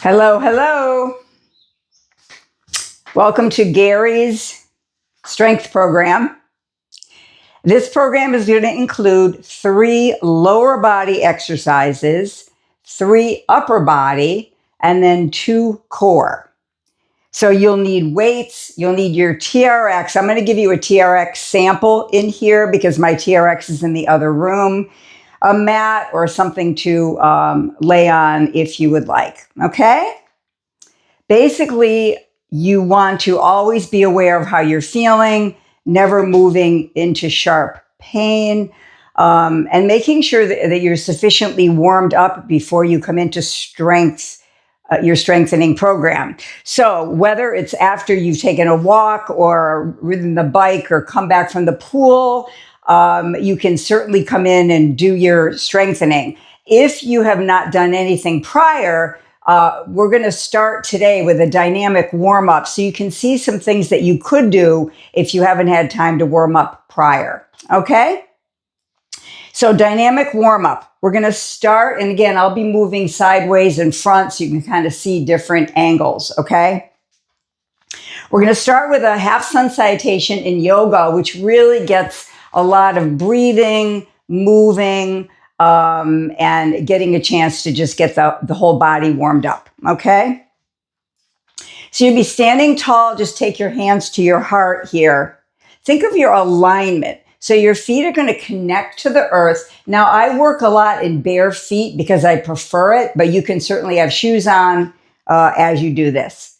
Hello, hello. Welcome to Gary's Strength Program. This program is going to include 3 lower body exercises, 3 upper body, and then 2 core. So you'll need weights, you'll need your TRX. I'm going to give you a TRX sample in here because my TRX is in the other room, a mat or something to lay on if you would like, okay? Basically, you want to always be aware of how you're feeling, never moving into sharp pain, and making sure that you're sufficiently warmed up before you come into your strengthening program. So whether it's after you've taken a walk or ridden the bike or come back from the pool, you can certainly come in and do your strengthening. If you have not done anything prior, we're going to start today with a dynamic warm-up so you can see some things that you could do if you haven't had time to warm up prior. Okay? So dynamic warm-up. We're going to start, and again, I'll be moving sideways and front so you can kind of see different angles. Okay? We're going to start with a half sun salutation in yoga, which really gets a lot of breathing, moving, and getting a chance to just get the whole body warmed up, okay? So you'll be standing tall, just take your hands to your heart here. Think of your alignment. So your feet are going to connect to the earth. Now, I work a lot in bare feet because I prefer it, but you can certainly have shoes on as you do this.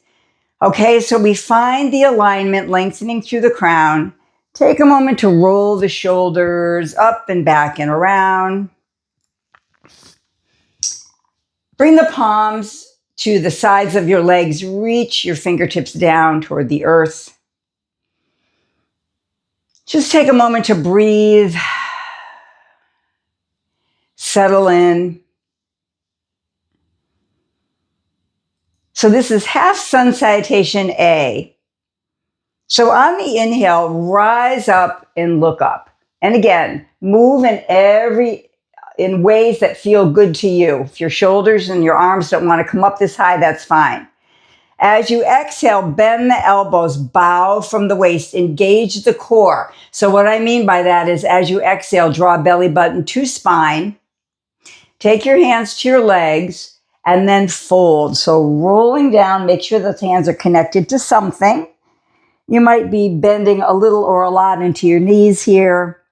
Okay, so we find the alignment lengthening through the crown. Take a moment to roll the shoulders up and back and around. Bring the palms to the sides of your legs. Reach your fingertips down toward the earth. Just take a moment to breathe. Settle in. So this is half sun salutation A. So on the inhale, rise up and look up. And again, move in ways that feel good to you. If your shoulders and your arms don't want to come up this high, that's fine. As you exhale, bend the elbows, bow from the waist, engage the core. So what I mean by that is as you exhale, draw belly button to spine. Take your hands to your legs and then fold. So rolling down, make sure those hands are connected to something. You might be bending a little or a lot into your knees here.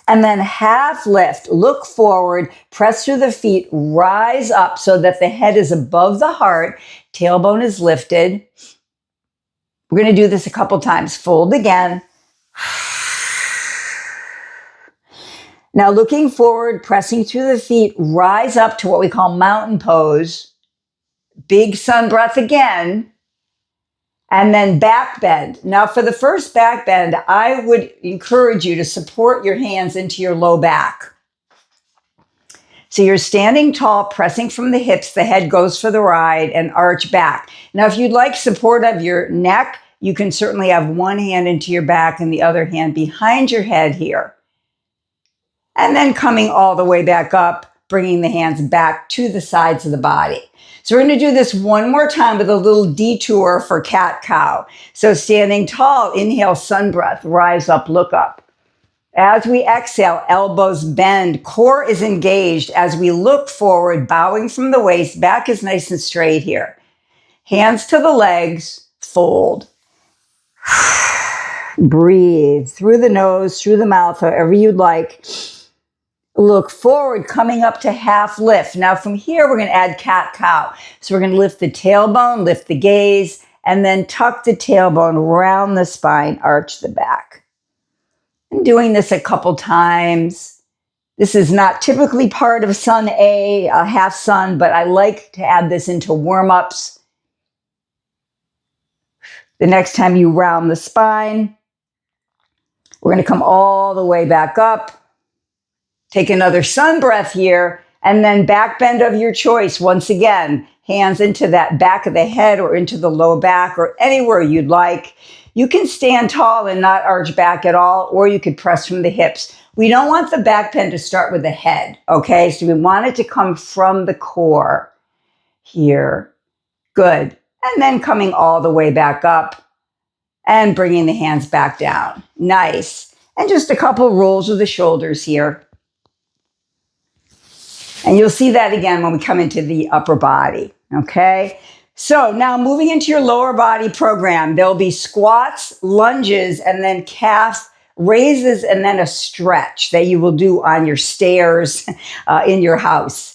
And then half lift, look forward, press through the feet, rise up so that the head is above the heart, tailbone is lifted. We're going to do this a couple times. Fold again. Now looking forward, pressing through the feet, rise up to what we call mountain pose. Big sun breath again. And then back bend. Now for the first back bend, I would encourage you to support your hands into your low back. So you're standing tall, pressing from the hips, the head goes for the ride and arch back. Now if you'd like support of your neck, you can certainly have one hand into your back and the other hand behind your head here. And then coming all the way back up, bringing the hands back to the sides of the body. So we're going to do this one more time with a little detour for cat-cow. So standing tall, inhale, sun breath, rise up, look up. As we exhale, elbows bend, core is engaged. As we look forward, bowing from the waist, back is nice and straight here. Hands to the legs, fold. Breathe through the nose, through the mouth, however you'd like. Look forward, coming up to half lift. Now from here, we're going to add cat-cow. So we're going to lift the tailbone, lift the gaze, and then tuck the tailbone around the spine, arch the back. And doing this a couple times. This is not typically part of Sun A, half sun, but I like to add this into warm-ups. The next time you round the spine, we're going to come all the way back up. Take another sun breath here, and then back bend of your choice. Once again, hands into that back of the head or into the low back or anywhere you'd like. You can stand tall and not arch back at all, or you could press from the hips. We don't want the back bend to start with the head, okay? So we want it to come from the core. here. Good. And then coming all the way back up and bringing the hands back down. Nice. And just a couple rolls of the shoulders here. And you'll see that again when we come into the upper body, okay? So now moving into your lower body program, there'll be squats, lunges, and then calf raises, and then a stretch that you will do on your stairs in your house.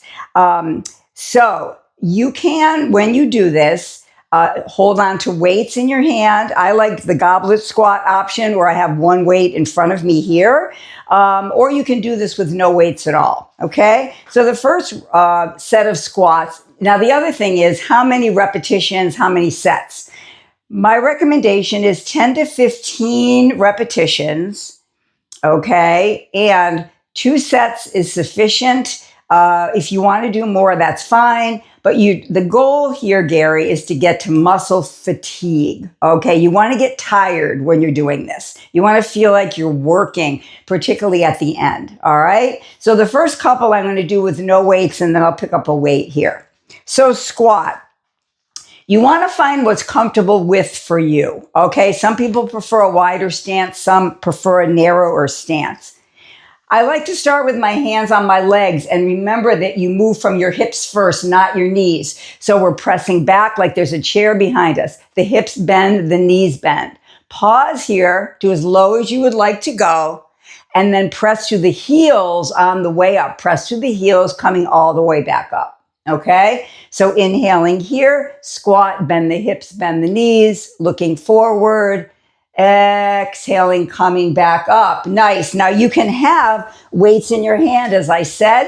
So you can, when you do this, hold on to weights in your hand. I like the goblet squat option where I have one weight in front of me here. Or you can do this with no weights at all, okay? So the first set of squats, now the other thing is how many repetitions, how many sets? My recommendation is 10 to 15 repetitions, okay? And 2 sets is sufficient. If you want to do more, that's fine. But the goal here, Gary, is to get to muscle fatigue. Okay, you want to get tired when you're doing this. You want to feel like you're working, particularly at the end. All right. So the first couple I'm going to do with no weights, and then I'll pick up a weight here. So squat. You want to find what's comfortable with for you. Okay. Some people prefer a wider stance. Some prefer a narrower stance. I like to start with my hands on my legs, and remember that you move from your hips first, not your knees. So we're pressing back like there's a chair behind us. The hips bend, the knees bend. Pause here, do as low as you would like to go, and then press to the heels on the way up. Press to the heels, coming all the way back up. Okay? So inhaling here, squat, bend the hips, bend the knees, looking forward. Exhaling, coming back up. Nice. Now you can have weights in your hand, as I said,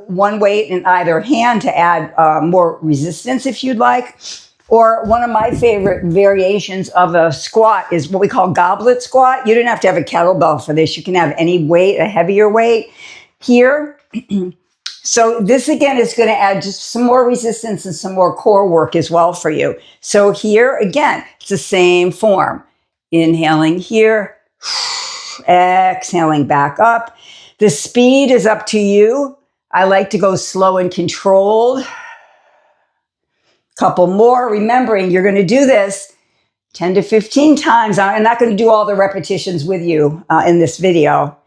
one weight in either hand to add more resistance if you'd like. Or one of my favorite variations of a squat is what we call goblet squat. You don't have to have a kettlebell for this. You can have any weight, a heavier weight here. So this again is going to add just some more resistance and some more core work as well for you. So here again, it's the same form. Inhaling here, exhaling back up. The speed is up to you. I like to go slow and controlled. Couple more, remembering you're going to do this 10 to 15 times. I'm not going to do all the repetitions with you in this video.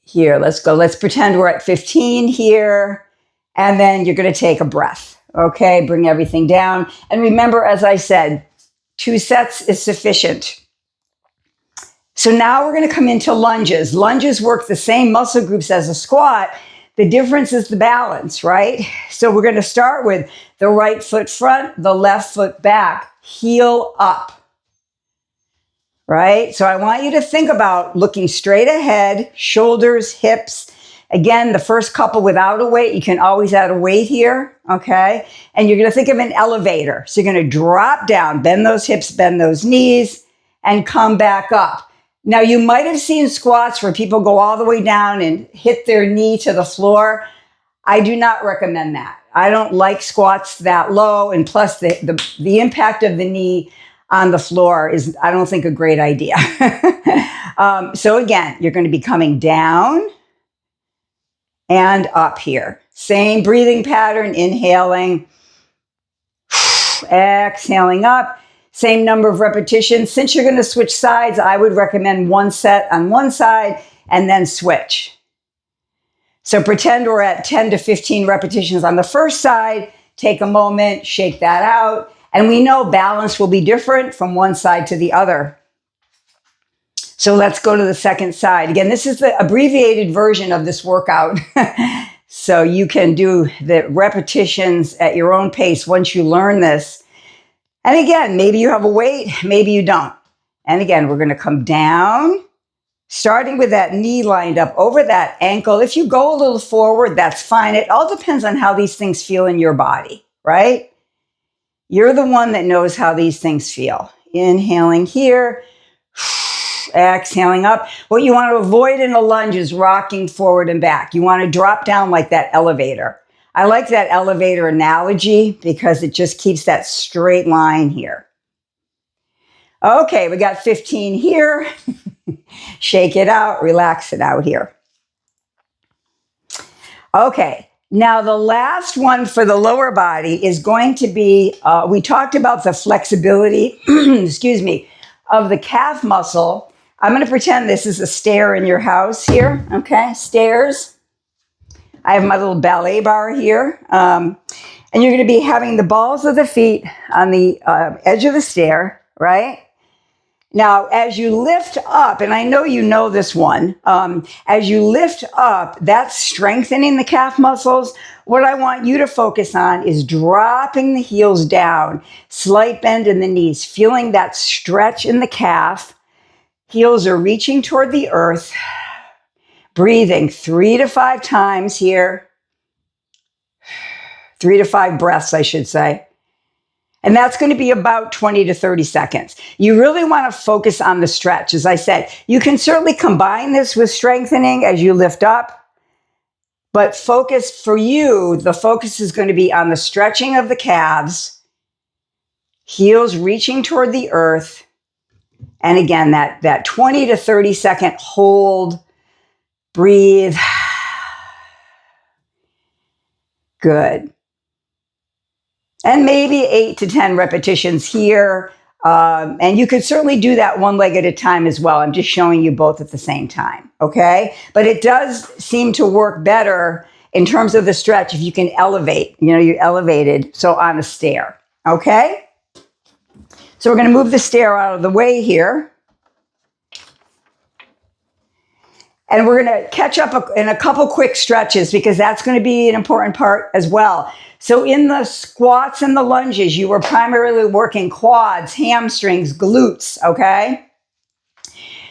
Here, let's go. Let's pretend we're at 15 here. And then you're going to take a breath. Okay, bring everything down. And remember, as I said, 2 sets is sufficient. So now we're going to come into lunges. Lunges work the same muscle groups as a squat. The difference is the balance, right? So we're going to start with the right foot front, the left foot back, heel up, right? So I want you to think about looking straight ahead, shoulders, hips. Again, the first couple without a weight, you can always add a weight here, okay? And you're going to think of an elevator. So you're going to drop down, bend those hips, bend those knees, and come back up. Now, you might have seen squats where people go all the way down and hit their knee to the floor. I do not recommend that. I don't like squats that low, and plus the impact of the knee on the floor is, I don't think, a great idea. So again, you're going to be coming down and up here. Same breathing pattern, inhaling, exhaling up. Same number of repetitions. Since you're going to switch sides, I would recommend 1 set on one side and then switch. So pretend we're at 10 to 15 repetitions on the first side. Take a moment, shake that out. And we know balance will be different from one side to the other. So let's go to the second side. Again, this is the abbreviated version of this workout. So you can do the repetitions at your own pace once you learn this. And again, maybe you have a weight, maybe you don't. And again, we're going to come down, starting with that knee lined up over that ankle. If you go a little forward, that's fine. It all depends on how these things feel in your body, right? You're the one that knows how these things feel. Inhaling here. Exhaling up. What you want to avoid in a lunge is rocking forward and back. You want to drop down like that elevator. I like that elevator analogy because it just keeps that straight line here. Okay, we got 15 here. Shake it out, relax it out here. Okay, Now, the last one for the lower body is going to be, we talked about the flexibility, excuse me, of the calf muscle. I'm going to pretend this is a stair in your house here, okay? Stairs. I have my little ballet bar here. And you're going to be having the balls of the feet on the edge of the stair, right? Now, as you lift up, and I know you know this one, as you lift up, that's strengthening the calf muscles. What I want you to focus on is dropping the heels down, slight bend in the knees, feeling that stretch in the calf. Heels are reaching toward the earth. Breathing 3 to 5 times here. 3 to 5 breaths, I should say. And that's going to be about 20 to 30 seconds. You really want to focus on the stretch. As I said, you can certainly combine this with strengthening as you lift up, but focus for you, the focus is going to be on the stretching of the calves, heels reaching toward the earth. And again, that 20 to 30 second hold, breathe. Good. And maybe 8 to 10 repetitions here. And you could certainly do that one leg at a time as well. I'm just showing you both at the same time, okay? But it does seem to work better in terms of the stretch if you can elevate, you're elevated, so on a stair, okay? So we're going to move the stair out of the way here. And we're going to catch up in a couple quick stretches because that's going to be an important part as well. So in the squats and the lunges, you were primarily working quads, hamstrings, glutes, okay?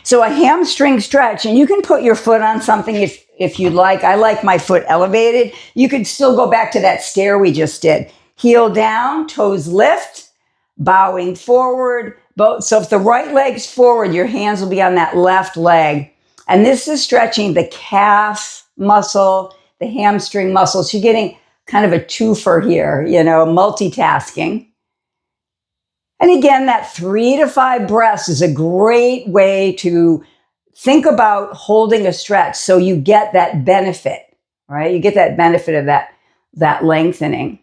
So a hamstring stretch, and you can put your foot on something if you'd like. I like my foot elevated. You could still go back to that stair we just did. Heel down, toes lift, bowing forward. So if the right leg's forward, your hands will be on that left leg. And this is stretching the calf muscle, the hamstring muscles. You're getting kind of a twofer here, multitasking. And again, that 3 to 5 breaths is a great way to think about holding a stretch so you get that benefit, right? You get that benefit of that lengthening.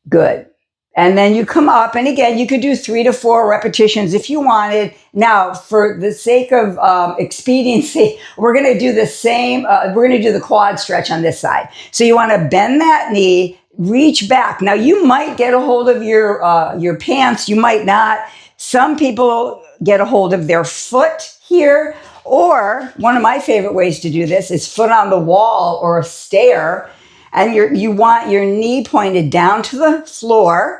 Good. And then you come up, and again, you could do 3 to 4 repetitions if you wanted. Now, for the sake of expediency, we're going to do the same. We're going to do the quad stretch on this side. So you want to bend that knee, reach back. Now, you might get a hold of your pants. You might not. Some people get a hold of their foot here. Or one of my favorite ways to do this is foot on the wall or a stair. And you want your knee pointed down to the floor.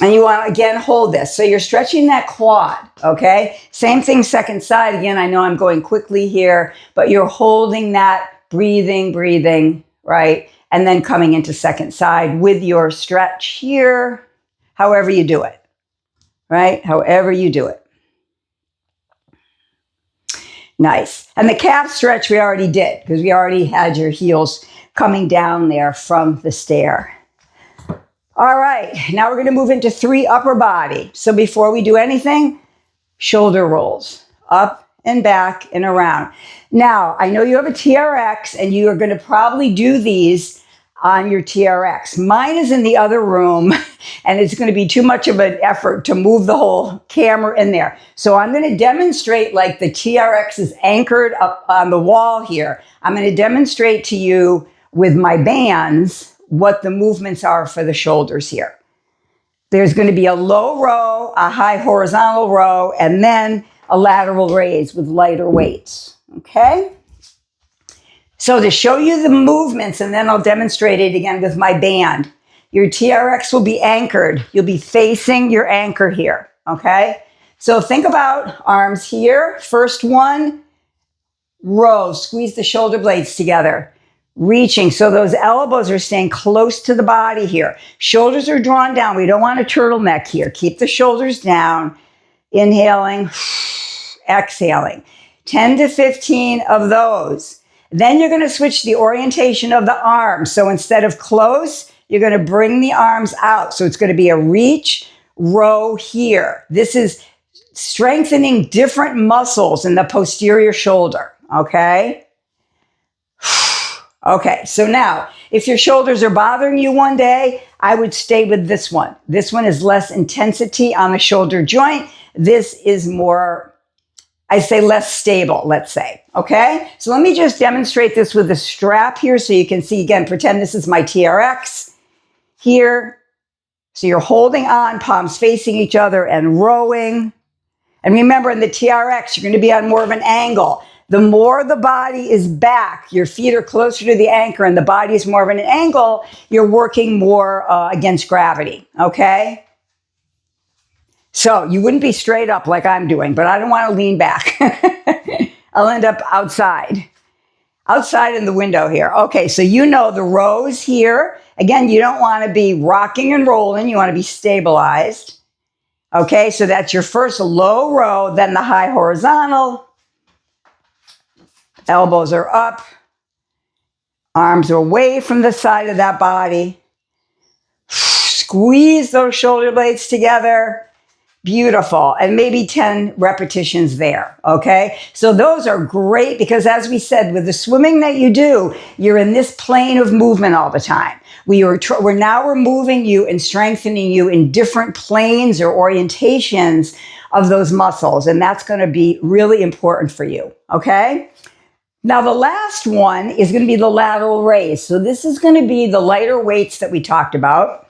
And you want to, again, hold this. So you're stretching that quad, okay? Same thing, second side. Again, I know I'm going quickly here, but you're holding that, breathing, right? And then coming into second side with your stretch here, however you do it, right? However you do it. Nice. And the calf stretch we already did because we already had your heels coming down there from the stair. All right, now we're going to move into 3 upper body. So before we do anything, shoulder rolls, up and back and around. Now, I know you have a TRX and you are going to probably do these on your TRX. Mine is in the other room and it's going to be too much of an effort to move the whole camera in there. So I'm going to demonstrate like the TRX is anchored up on the wall here. I'm going to demonstrate to you with my bands what the movements are for the shoulders here. There's going to be a low row, a high horizontal row, and then a lateral raise with lighter weights, okay? So to show you the movements, and then I'll demonstrate it again with my band, your TRX will be anchored. You'll be facing your anchor here, okay? So think about arms here. First one, row, squeeze the shoulder blades together. Reaching, so those elbows are staying close to the body here. Shoulders are drawn down. We don't want a turtleneck here. Keep the shoulders down. Inhaling, exhaling. 10 to 15 of those. Then you're going to switch the orientation of the arms. So instead of close, you're going to bring the arms out. So it's going to be a reach, row here. This is strengthening different muscles in the posterior shoulder, okay? Okay, so now, if your shoulders are bothering you one day, I would stay with this one. This one is less intensity on the shoulder joint. This is more, I say less stable, let's say. Okay, so let me just demonstrate this with the strap here so you can see again, pretend this is my TRX here. So you're holding on, palms facing each other and rowing. And remember, in the TRX, you're going to be on more of an angle. The more the body is back, your feet are closer to the anchor and the body is more of an angle, you're working more against gravity, okay? So you wouldn't be straight up like I'm doing, but I don't want to lean back. I'll end up outside in the window here. Okay, so you know the rows here. Again, you don't want to be rocking and rolling. You want to be stabilized. Okay, so that's your first low row, then the high horizontal. Elbows are up. Arms are away from the side of that body. Squeeze those shoulder blades together. Beautiful. And maybe 10 repetitions there. Okay. So those are great because as we said, with the swimming that you do, you're in this plane of movement all the time. We're moving you and strengthening you in different planes or orientations of those muscles. And that's going to be really important for you. Okay. Now, the last one is going to be the lateral raise. So this is going to be the lighter weights that we talked about.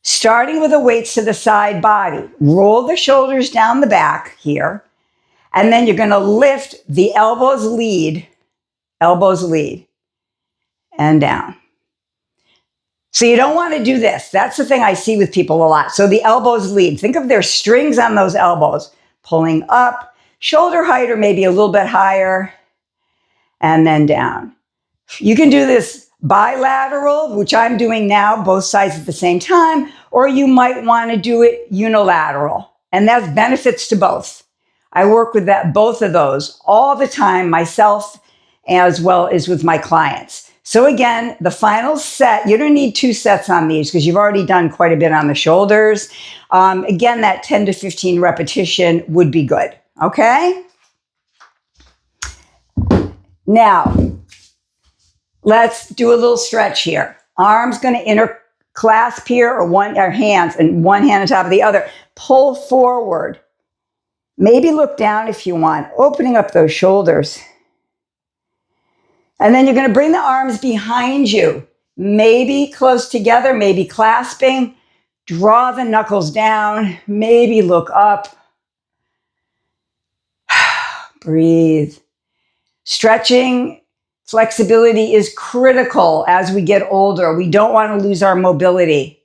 Starting with the weights to the side body. Roll the shoulders down the back here. And then you're going to lift the elbows lead, and down. So you don't want to do this. That's the thing I see with people a lot. So the elbows lead. Think of their strings on those elbows. Pulling up, shoulder height or maybe a little bit higher, and then down. You can do this bilateral, which I'm doing now, both sides at the same time, or you might want to do it unilateral. And that's benefits to both. I work with both of those all the time myself as well as with my clients. So again, the final set, you don't need 2 sets on these because you've already done quite a bit on the shoulders. Again, that 10 to 15 repetition would be good. Okay? Now, let's do a little stretch here. Arms going to interclasp here, or hands, and one hand on top of the other. Pull forward. Maybe look down if you want, opening up those shoulders. And then you're going to bring the arms behind you, maybe close together, maybe clasping. Draw the knuckles down, maybe look up. Breathe. Stretching, flexibility is critical as we get older. We don't want to lose our mobility.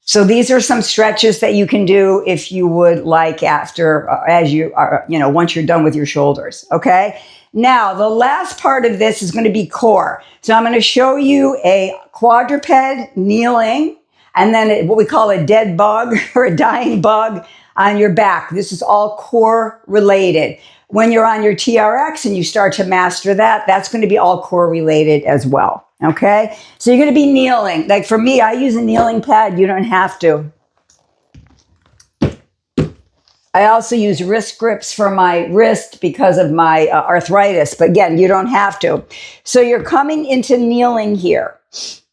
So these are some stretches that you can do if you would like after, as you are, once you're done with your shoulders. Okay. Now, the last part of this is going to be core. So I'm going to show you a quadruped kneeling, and then what we call a dead bug or a dying bug on your back. This is all core related. When you're on your TRX and you start to master that, that's going to be all core related as well. Okay. So you're going to be kneeling. Like for me, I use a kneeling pad. You don't have to. I also use wrist grips for my wrist because of my arthritis. But again, you don't have to. So you're coming into kneeling here.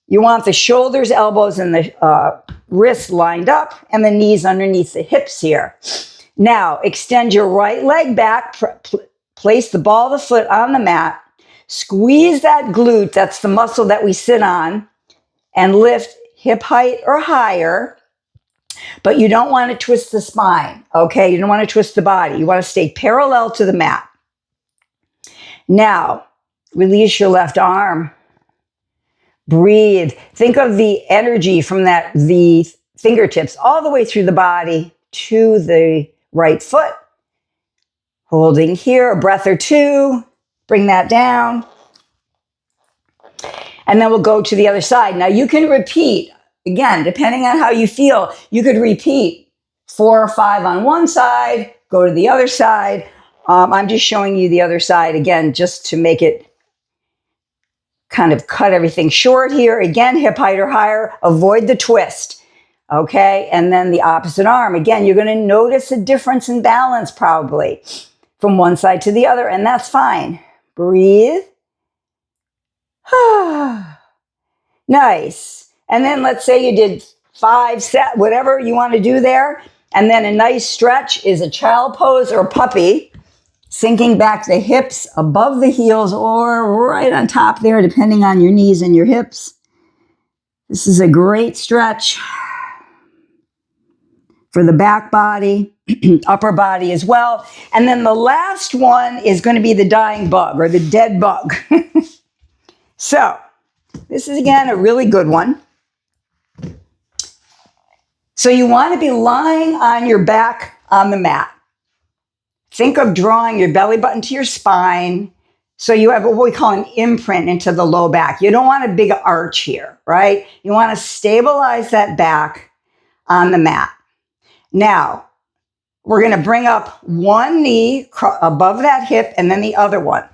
You want the shoulders, elbows, and the wrists lined up and the knees underneath the hips here. Now, extend your right leg back. Place the ball of the foot on the mat. Squeeze that glute. That's the muscle that we sit on. And lift hip height or higher. But you don't want to twist the spine, okay? You don't want to twist the body. You want to stay parallel to the mat. Now, release your left arm. Breathe. Think of the energy from the fingertips all the way through the body to the right foot. Holding here a breath or two. Bring that down. And then we'll go to the other side. Now, you can repeat. Again, depending on how you feel, you could repeat 4 or 5 on one side, go to the other side. I'm just showing you the other side again, just to make it kind of cut everything short here. Again, hip height or higher, avoid the twist. Okay, and then the opposite arm. Again, you're going to notice a difference in balance probably from one side to the other, and that's fine. Breathe. Nice. And then let's say you did 5 sets, whatever you want to do there. And then a nice stretch is a child pose or puppy, sinking back the hips above the heels or right on top there, depending on your knees and your hips. This is a great stretch for the back body, upper body as well. And then the last one is going to be the dying bug or the dead bug. So this is, again, a really good one. So you want to be lying on your back on the mat. Think of drawing your belly button to your spine. So you have what we call an imprint into the low back. You don't want a big arch here, right? You want to stabilize that back on the mat. Now, we're going to bring up one knee above that hip and then the other one.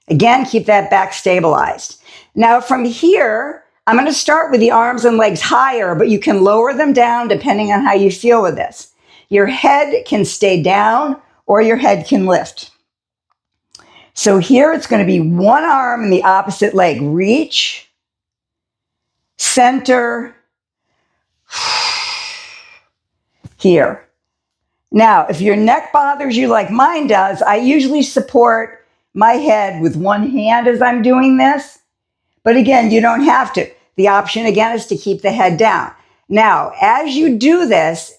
Again, keep that back stabilized. Now, from here, I'm going to start with the arms and legs higher, but you can lower them down depending on how you feel with this. Your head can stay down or your head can lift. So here it's going to be one arm and the opposite leg. Reach, center, here. Now, if your neck bothers you like mine does, I usually support my head with one hand as I'm doing this. But again, you don't have to. The option, again, is to keep the head down. Now, as you do this,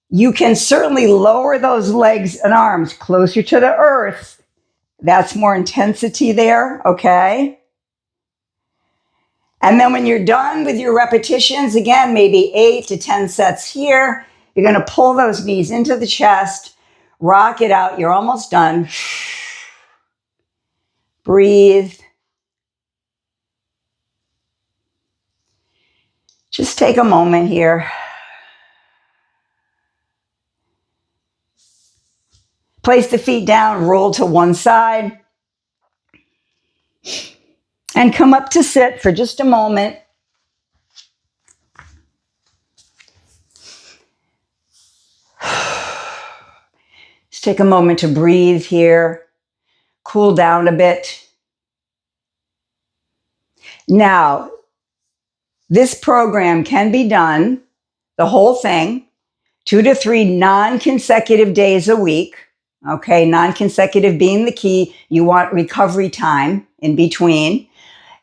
you can certainly lower those legs and arms closer to the earth. That's more intensity there, okay? And then when you're done with your repetitions, again, maybe 8 to 10 sets here, you're going to pull those knees into the chest, rock it out. You're almost done. Breathe. Just take a moment here. Place the feet down, roll to one side, and come up to sit for just a moment. Just take a moment to breathe here, cool down a bit. Now, this program can be done, the whole thing, 2 to 3 non-consecutive days a week. Okay, non-consecutive being the key. You want recovery time in between.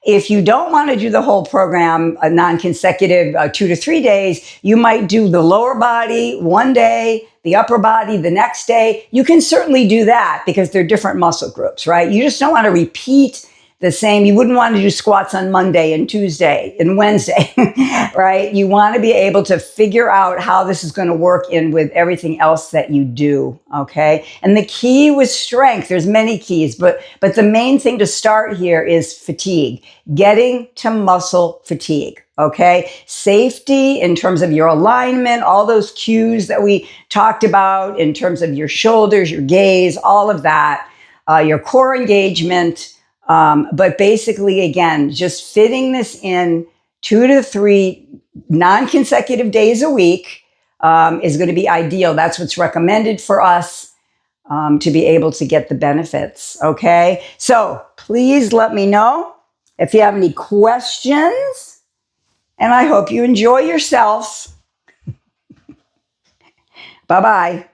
If you don't want to do the whole program, a non-consecutive 2 to 3 days, you might do the lower body one day, the upper body the next day. You can certainly do that because they're different muscle groups, right? You just don't want to repeat the same. You wouldn't want to do squats on Monday and Tuesday and Wednesday, right? You want to be able to figure out how this is going to work in with everything else that you do, okay? And the key with strength, there's many keys, but the main thing to start here is fatigue, getting to muscle fatigue, okay? Safety in terms of your alignment, all those cues that we talked about in terms of your shoulders, your gaze, all of that, your core engagement. But basically, again, just fitting this in 2 to 3 non-consecutive days a week is going to be ideal. That's what's recommended for us to be able to get the benefits. Okay. So please let me know if you have any questions, and I hope you enjoy yourself. Bye-bye.